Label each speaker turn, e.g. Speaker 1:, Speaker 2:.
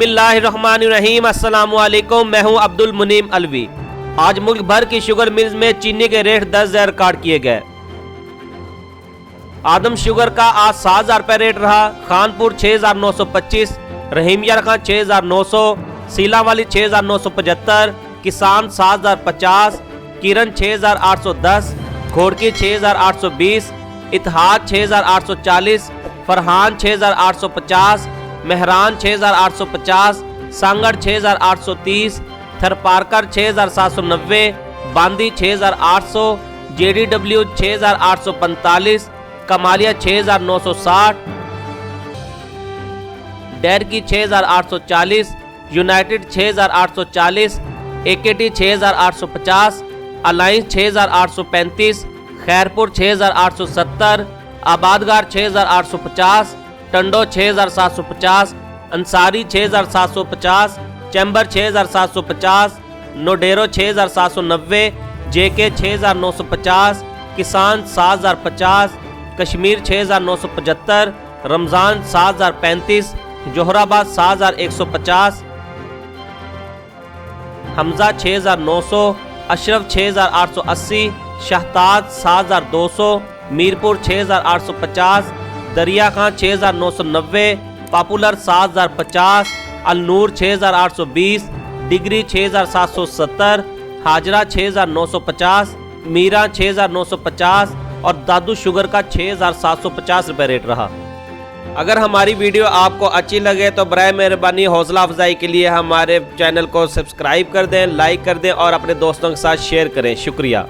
Speaker 1: बिस्मिल्लाहिर्रहमानिर्रहीम। अस्सलामुअलैकुम। मैं हूं अब्दुल मुनीम अलवी। आज मुल्क भर की शुगर मिल्स में चीनी के रेट 10,000 रिकॉर्ड किए गए। आदम शुगर का आज 7,000 रुपये रेट रहा। खानपुर 6,925, रहीमिया खां 6,900, सीलावाली 6,975, किसान 7,050, किरण 6,810, घोड़की 6,820, इतिहाद 6,840, फरहान 6,850, मेहरान 6,850, सांगड़ 6,830, थरपारकर 6,790, बांदी 6,800, JDW 6,845, Kamalia 6,960, डेरकी 6,840, United 6,840, AKT 6,850, alliance 6,835, Khairpur 6,870, आबादगार 6,850, Tando 6,750, Ansari 6,750, chamber 6,750, Nodero 6,790, JK 6,950, किसान 7,050, कश्मीर 6,975, रमज़ान 7,035, जोहराबाद 7,150, हमजा 6,900, अशरफ 6,880, शहताद 7,200, मीरपुर 6,850, दरिया खां 6,990, पॉपुलर 7,050, अलनूर 6,820, डिग्री 6,770, हाजरा 6,950, मीरा 6,950 और दादू शुगर का 6,750 रुपये रेट रहा। अगर हमारी वीडियो आपको अच्छी लगे तो बराए मेहरबानी हौसला अफजाई के लिए हमारे चैनल को सब्सक्राइब कर दें, लाइक कर दें और अपने दोस्तों के साथ शेयर करें। शुक्रिया।